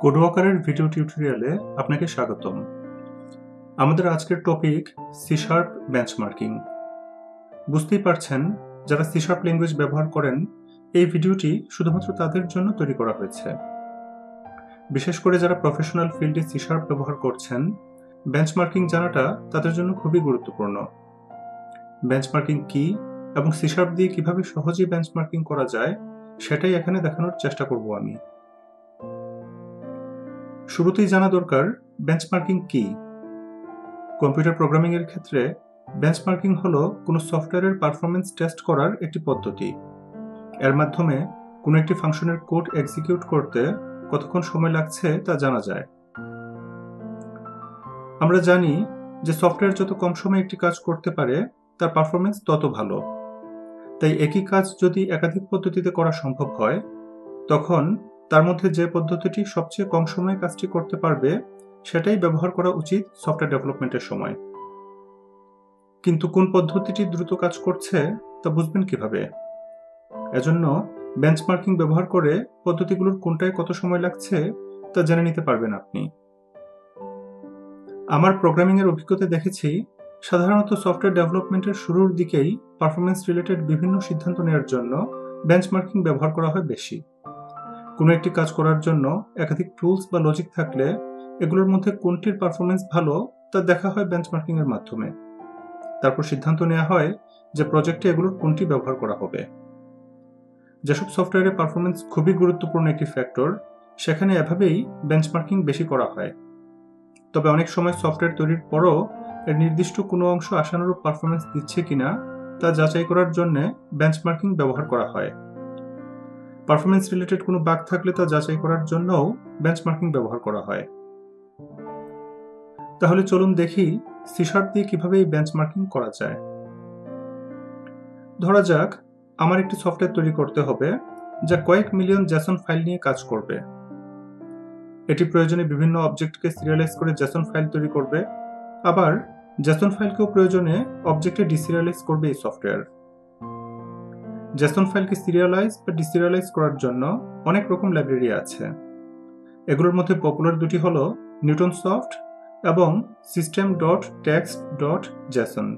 কোডওয়াকারের video টিউটোরিয়ালে আপনাকে স্বাগতম। আমাদের আজকের টপিক সি শার্প বেঞ্চমার্কিং। বুঝতেই পারছেন, যারা সি শার্প ল্যাঙ্গুয়েজ ব্যবহার করেন এই ভিডিওটি শুধুমাত্র তাদের জন্য তৈরি করা হয়েছে। বিশেষ করে যারা প্রফেশনাল ফিল্ডে সি শার্প ব্যবহার করছেন, বেঞ্চমার্কিং জানাটা তাদের জন্য খুবই গুরুত্বপূর্ণ। বেঞ্চমার্কিং কি এবং সি শার্প দিয়ে কিভাবে সহজেই বেঞ্চমার্কিং করা যায় সেটাই এখানে দেখানোর চেষ্টা করব আমি। শুরুতেই জানা দরকার বেঞ্চমার্কিং কি। কম্পিউটার প্রোগ্রামিং এর ক্ষেত্রে বেঞ্চমার্কিং হলো কোনো সফটওয়্যারের পারফরম্যান্স টেস্ট করার একটি পদ্ধতি। এর মাধ্যমে কোনো একটি ফাংশনের কোড এক্সিকিউট করতে কতক্ষণ সময় লাগছে তা জানা যায়। আমরা জানি যে সফটওয়্যার যত কম সময়ে একটি কাজ করতে পারে তার পারফরম্যান্স তত ভালো। তাই একই কাজ যদি একাধিক পদ্ধতিতে করা সম্ভব হয়, তখন তার মধ্যে যে পদ্ধতিটি সবচেয়ে কম সময়ে কাজটি করতে পারবে সেটাই ব্যবহার করা উচিত সফটওয়্যার ডেভেলপমেন্টের সময়। কিন্তু কোন পদ্ধতিটি দ্রুত কাজ করছে তা বুঝবেন কিভাবে? এজন্য বেঞ্চমার্কিং ব্যবহার করে পদ্ধতিগুলোর কোনটায় কত সময় লাগছে তা জেনে নিতে পারবেন আপনি। আমার প্রোগ্রামিং এর অভিজ্ঞতা দেখেছি, সাধারণত সফটওয়্যার ডেভেলপমেন্টের শুরুর দিকেই পারফরম্যান্স রিলেটেড বিভিন্ন সিদ্ধান্ত নেওয়ার জন্য বেঞ্চমার্কিং ব্যবহার করা হয় বেশি। কোনো একটি কাজ করার জন্য একাধিক টুলস বা লজিক থাকলে এগুলোর মধ্যে কোনটির পারফরম্যান্স ভালো তা দেখা হয় বেঞ্চমার্কিং এর মাধ্যমে। তারপর সিদ্ধান্ত নেওয়া হয় যে প্রজেক্টে এগুলোর কোনটি ব্যবহার করা হবে। যেসব সফটওয়্যারের পারফরম্যান্স খুবই গুরুত্বপূর্ণ একটি ফ্যাক্টর, সেখানে এভাবেই বেঞ্চমার্কিং বেশি করা হয়। তবে অনেক সময় সফটওয়্যার তৈরির পরও এর নির্দিষ্ট কোনো অংশ আশানুরূপ পারফরম্যান্স দিচ্ছে কিনা তা যাচাই করার জন্য বেঞ্চমার্কিং ব্যবহার করা হয়। পারফরম্যান্স রিলেটেড কোনো বাগ থাকলে তা যাচাই করার জন্যও বেঞ্চমার্কিং ব্যবহার করা হয়। তাহলে চলুন দেখি সি শার্প দিয়ে কিভাবে এই বেঞ্চমার্কিং করা যায়। ধরা যাক আমার একটি সফটওয়্যার তৈরি করতে হবে যা কয়েক মিলিয়ন জেসন ফাইল নিয়ে কাজ করবে। এটি প্রয়োজনে বিভিন্ন অবজেক্টকে সিরিয়ালাইজ করে জেসন ফাইল তৈরি করবে, আবার জেসন ফাইলকেও প্রয়োজনে অবজেক্টে ডিসিরিয়ালাইজ করবে এই সফটওয়্যার। জেসন ফাইলকে সিরিয়ালাইজ বা ডিসিরিয়ালাইজ করার জন্য অনেক রকম লাইব্রেরি আছে। এগুলোর মধ্যে পপুলার দুটি হলো নিউটনসফট এবং system.text.json।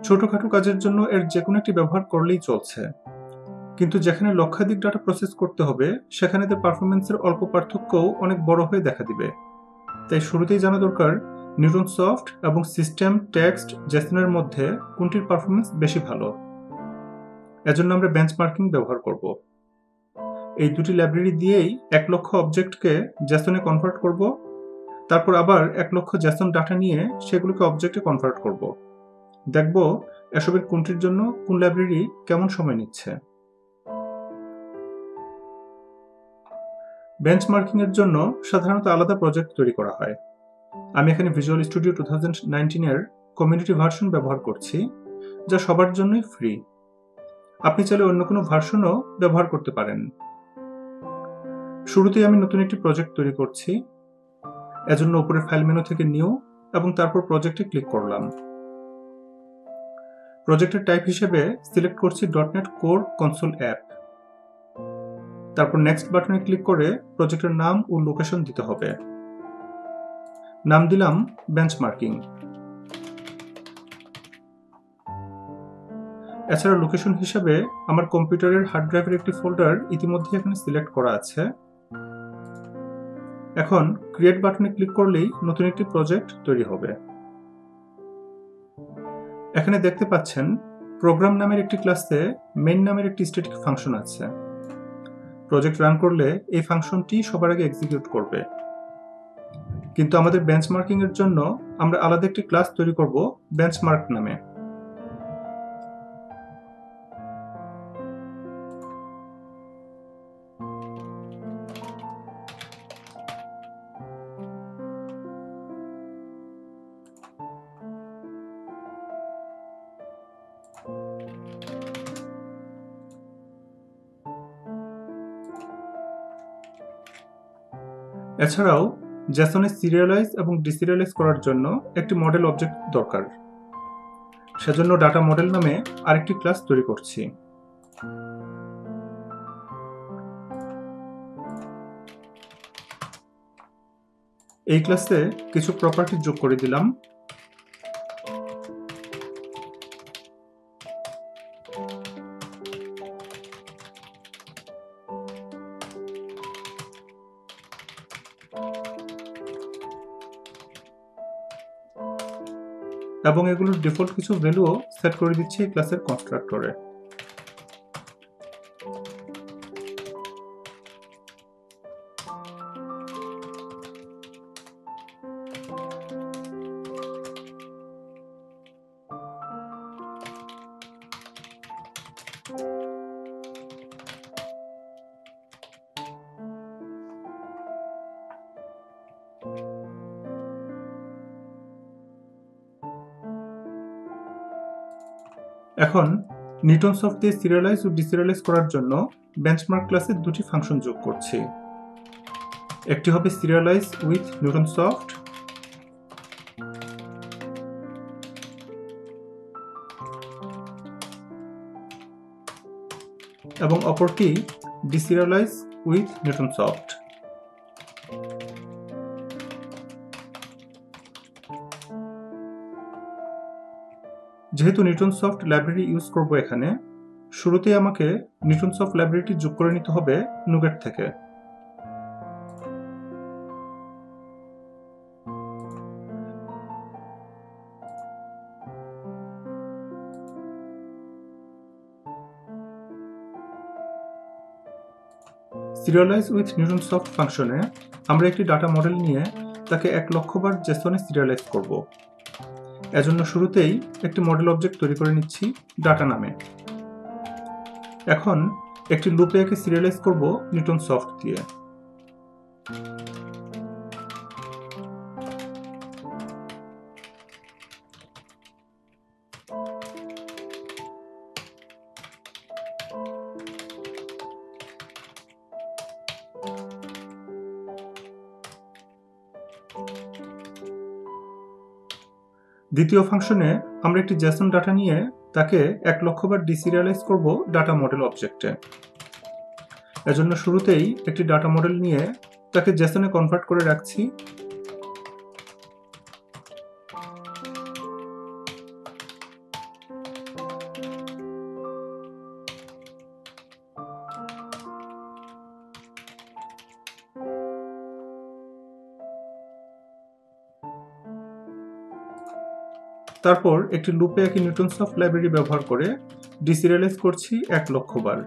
ছোটখাটো কাজের জন্য এর যে কোনো একটি ব্যবহার করলেই চলছে, কিন্তু যেখানে লক্ষাধিক ডাটা প্রসেস করতে হবে সেখানে এদের পারফরম্যান্সের অল্প পার্থক্যও অনেক বড় হয়ে দেখা দিবে। তাই শুরুতেই জানা দরকার নিউটনসফট এবং system.text.json এর মধ্যে কোনটির পারফরম্যান্স বেশি ভালো। এজন্য আমরা বেঞ্চমার্কিং ব্যবহার করব। এই দুটি লাইব্রেরি দিয়েই 1 লক্ষ অবজেক্টকে জেসনে কনভার্ট করব, তারপর আবার 1 লক্ষ জেসন ডাটা নিয়ে সেগুলোকে অবজেক্টে কনভার্ট করব। দেখব এসবের কোনটির জন্য কোন লাইব্রেরি কেমন সময় নিচ্ছে। বেঞ্চমার্কিং এর জন্য সাধারণত আলাদা প্রজেক্ট তৈরি করা হয়। আমি এখানে ভিজুয়াল স্টুডিও 2019 এর কমিউনিটি ভার্সন ব্যবহার করছি, যা সবার জন্যই ফ্রি। আপনি চাইলে অন্য কোনো ভার্সনও ব্যবহার করতে পারেন। শুরুতেই আমি নতুন একটি প্রজেক্ট তৈরি করছি। এজন্য উপরের ফাইল মেনু থেকে নিউ এবং তারপর প্রজেক্টে ক্লিক করলাম। প্রজেক্টের টাইপ হিসেবে সিলেক্ট করছি .NET Core Console অ্যাপ। তারপর নেক্সট বাটনে ক্লিক করে প্রজেক্টের নাম ও লোকেশন দিতে হবে। নাম দিলাম বেঞ্চমার্কিং। এছাড়া লোকেশন হিসেবে আমার কম্পিউটারের হার্ড ড্রাইভের একটি ফোল্ডার ইতিমধ্যে এখানে সিলেক্ট করা আছে। এখন ক্রিয়েট বাটনে ক্লিক করলেই নতুন একটি প্রজেক্ট তৈরি হবে। এখানে দেখতে পাচ্ছেন প্রোগ্রাম নামের একটি ক্লাসে মেইন নামের একটি স্ট্যাটিক ফাংশন আছে। প্রজেক্ট রান করলে এই ফাংশনটি সবার আগে এক্সিকিউট করবে। কিন্তু আমাদের বেঞ্চমার্কিং এর জন্য আমরা আলাদা একটি ক্লাস তৈরি করব বেঞ্চমার্ক নামে। এছাড়াও জেসনে সিরিয়ালাইজ এবং ডিসিরিয়ালাইজ করার জন্য একটি মডেল অবজেক্ট দরকার। সেজন্য ডাটা মডেল নামে আরেকটি ক্লাস তৈরি করছি। এই ক্লাসে কিছু প্রপার্টি যোগ করে দিলাম। এবং এগুলোর ডিফল্ট কিছু ভ্যালুও সেট করে দিচ্ছি এই ক্লাসের কনস্ট্রাক্টরে। এখন নিউটন সফট দিয়ে সিরিয়ালাইজ ও ডিসিরিয়ালাইজ করার জন্য বেঞ্চমার্ক ক্লাসে দুটি ফাংশন যোগ করছি। একটি হবে সিরিয়ালাইজ উইথ নিউটন সফট এবং অপরটি ডিসিরিয়ালাইজ উইথ নিউটন সফট। যেহেতু নিউটন সফট লাইব্রেরি ইউজ করব এখানে, শুরুতেই আমাকে নিউটন সফট লাইব্রেরিটি যোগ করে নিতে হবে নুগেট থেকে। সিরিয়ালাইজ উইথ নিউটন সফট ফাংশনে আমরা একটি ডাটা মডেল নিয়ে তাকে 1,00,000 বার জেসনে সিরিয়ালাইজ করব। এজন্য শুরুতেই একটি মডেল অবজেক্ট তৈরি করে নিচ্ছি ডাটা নামে। এখন একটি লুপে একে সিরিয়ালাইজ করব নিউটন সফট দিয়ে। দ্বিতীয় ফাংশনে আমরা একটি জেসন ডাটা নিয়ে তাকে 1,00,000 বার ডিসিরিয়ালাইজ করব ডাটা মডেল অবজেক্টে। এজন্য শুরুতেই একটি ডাটা মডেল নিয়ে তাকে জেসনে কনভার্ট করে রাখছি। তারপর একটি লুপে একই নিউটন সফট লাইব্রেরি ব্যবহার করে ডিসিরিয়ালাইজ করছি 1,00,000 বার।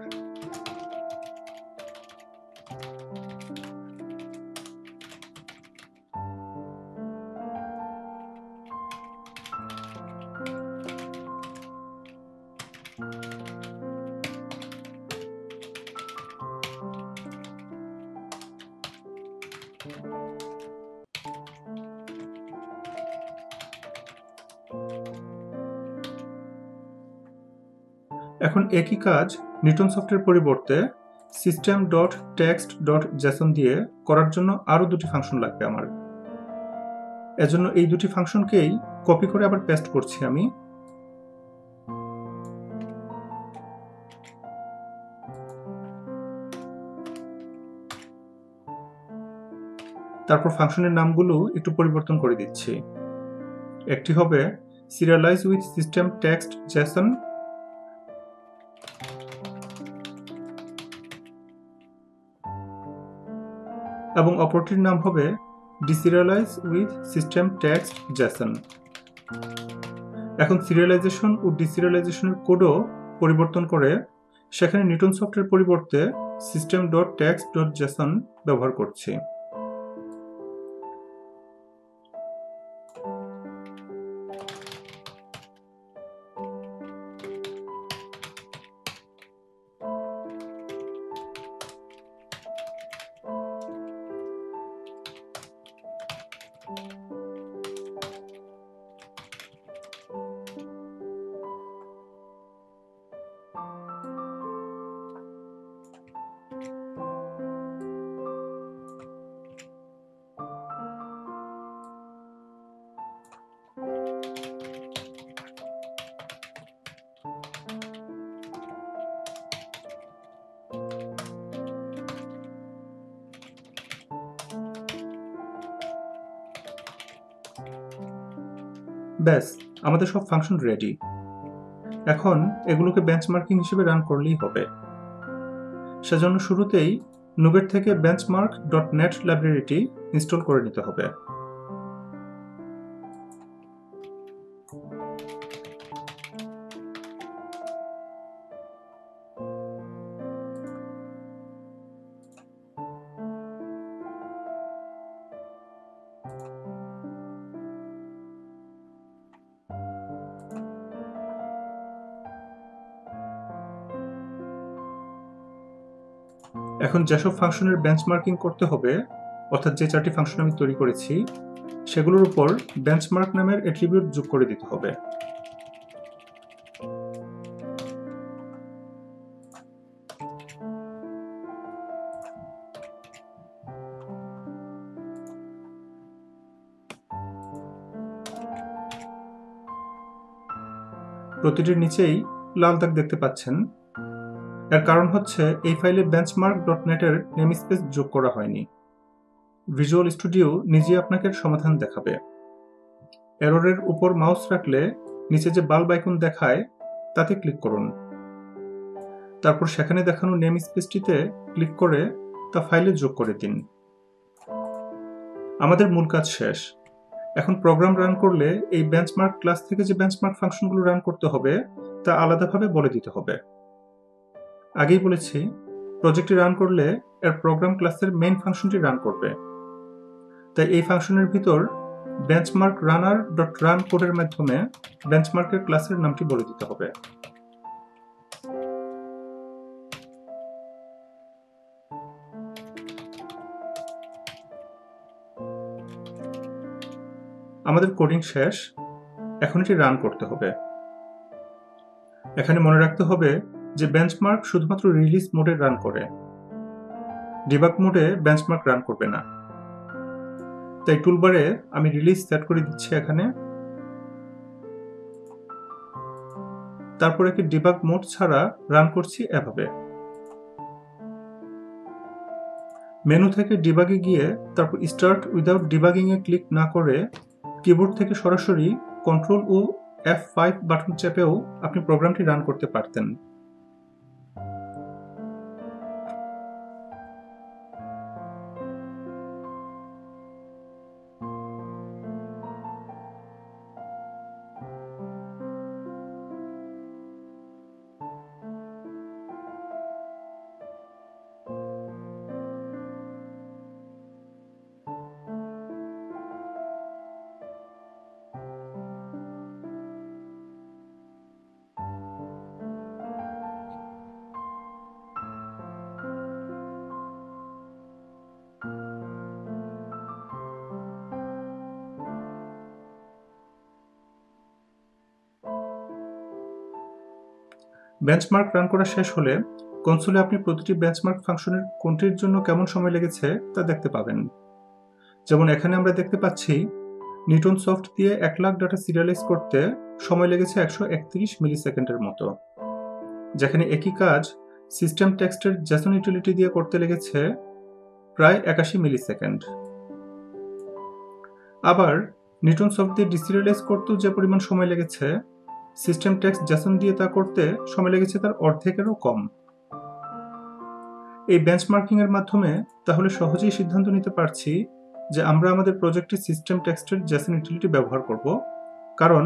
এখন একই কাজ নিউটন সফটের পরিবর্তে system.text.json দিয়ে করার জন্য আরো দুটি ফাংশন লাগবে আমার। এজন্য এই দুটি ফাংশনকেই কপি করে আবার পেস্ট করছি আমি। তারপর ফাংশনের নামগুলো একটু পরিবর্তন করে দিচ্ছি। একটি হবে serialise with system text JSON এবং অপরটির নাম হবে deserialise with system text JSON. এখন সিরিয়ালাইজেশন ও ডিসিরিয়ালাইজেশনের কোডও পরিবর্তন করে সেখানে নিউটন সফটের পরিবর্তে system.text.json ব্যবহার করছি। ব্যাস, আমাদের সব ফাংশন রেডি। এখন এগুলোকে বেঞ্চমার্কিং হিসেবে রান করলেই হবে। সেজন্য শুরুতেই নুগেট থেকে benchmark.net লাইব্রেরিটি ইনস্টল করে নিতে হবে। এখন যেসব ফাংশনের বেঞ্চমার্কিং করতে হবে, অর্থাৎ যে 4টি ফাংশন আমি তৈরি করেছি, সেগুলোর উপর বেঞ্চমার্ক নামের অ্যাট্রিবিউট যোগ করে দিতে হবে। প্রতিটির নিচেই লাল দাগ দেখতে পাচ্ছেন। এর কারণ হচ্ছে এই ফাইলে benchmark.net এর নেমস্পেস যোগ করা হয়নি। ভিজুয়াল স্টুডিও নিজে আপনাকে সমাধান দেখাবে। এররের উপর মাউস রাখলে নিচে যে বাল্ব আইকন দেখায় তাতে ক্লিক করুন। তারপর সেখানে দেখানো নেমস্পেসটিতে ক্লিক করে তা ফাইলে যোগ করে দিন। আমাদের মূল কাজ শেষ। এখন প্রোগ্রাম রান করলে এই বেঞ্চমার্ক ক্লাস থেকে যে বেঞ্চমার্ক ফাংশনগুলো রান করতে হবে তা আলাদাভাবে বলে দিতে হবে। আগেই বলেছি, প্রজেক্টটি রান করলে এর প্রোগ্রাম ক্লাসের মেইন ফাংশনটি রান করবে। তাই এই ফাংশনের ভিতর benchmark runner.run কোডের মাধ্যমে বেঞ্চমার্কের ক্লাসের নামটি বলে দিতে হবে। আমাদের কোডিং শেষ, এখন এটি রান করতে হবে। এখানে মনে রাখতে হবে যে বেঞ্চমার্ক শুধুমাত্র রিলিজ মোডে রান করে, ডিবাগ মোডে বেঞ্চমার্ক রান করবে না। তাই টুলবারে আমি রিলিজ সেট করে দিচ্ছি এখানে। তারপর একে ডিবাগ মোড ছাড়া রান করছি এভাবে। মেনু থেকে ডিবাগে গিয়ে তারপর স্টার্ট উইদাউট ডিবাগিং এ ক্লিক না করে কিবোর্ড থেকে সরাসরি কন্ট্রোল ও F5 বাটন চেপেও আপনি প্রোগ্রামটি রান করতে পারতেন। বেঞ্চমার্ক রান করা শেষ হলে কনসোলে আপনি প্রতিটি বেঞ্চমার্ক ফাংশনের কোনটির জন্য কেমন সময় লেগেছে তা দেখতে পাবেন। যেমন এখানে আমরা দেখতে পাচ্ছি নিউটন সফট দিয়ে 1 লাখ ডাটা সিরিয়ালাইজ করতে সময় লেগেছে 131 মিলিসেকেন্ডের মতো, যেখানে একই কাজ সিস্টেম টেক্সটের জেসন ইউটিলিটি দিয়ে করতে লেগেছে প্রায় 81 মিলিসেকেন্ড। আবার নিউটন সফট দিয়ে ডিসিরিয়ালাইজ করতেও যে পরিমাণ সময় লেগেছে, সিস্টেম টেক্সট জেসন দিয়ে তা করতে সময় লেগেছে তার অর্ধেকেরও কম। এই বেঞ্চমার্কিং এর মাধ্যমে তাহলে সহজেই সিদ্ধান্ত নিতে পারছি যে আমরা আমাদের প্রজেক্টে সিস্টেম টেক্সটের জেসন ইউটিলিটি ব্যবহার করব, কারণ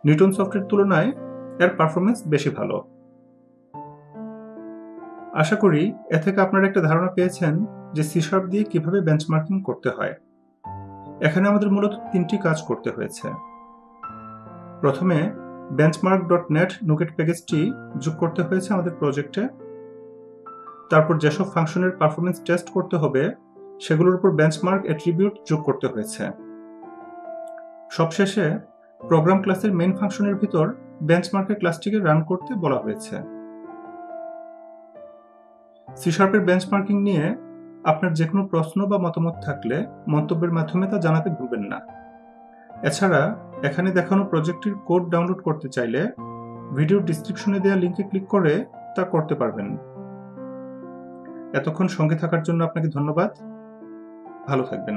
নিউটন সফটের তুলনায় এর পারফরমেন্স বেশি ভালো। আশা করি এ থেকে আপনারা একটা ধারণা পেয়েছেন যে C# দিয়ে কিভাবে বেঞ্চমার্কিং করতে হয়। এখানে আমাদের মূলত 3টি কাজ করতে হয়েছে। প্রথমে benchmark.net নুগেট প্যাকেজটি যোগ করতে হয়েছে আমাদের প্রজেক্টে। তারপর যেসব ফাংশনের পারফরমেন্স টেস্ট করতে হবে সেগুলোর উপর বেঞ্চমার্ক অ্যাট্রিবিউট যোগ করতে হয়েছে। সবশেষে প্রোগ্রাম ক্লাসের মেইন ফাংশনের ভিতর বেঞ্চমার্কের ক্লাসটিকে রান করতে বলা হয়েছে। C# এর বেঞ্চমার্কিং নিয়ে আপনার যে কোনো প্রশ্ন বা মতামত থাকলে মন্তব্যের মাধ্যমে তা জানাতে ভুলবেন না। এছাড়া এখানে দেখানো প্রজেক্টটির কোড ডাউনলোড করতে চাইলে ভিডিওর ডেসক্রিপশনে দেওয়া লিঙ্কে ক্লিক করে তা করতে পারবেন। এতক্ষণ সঙ্গে থাকার জন্য আপনাকে ধন্যবাদ। ভালো থাকবেন।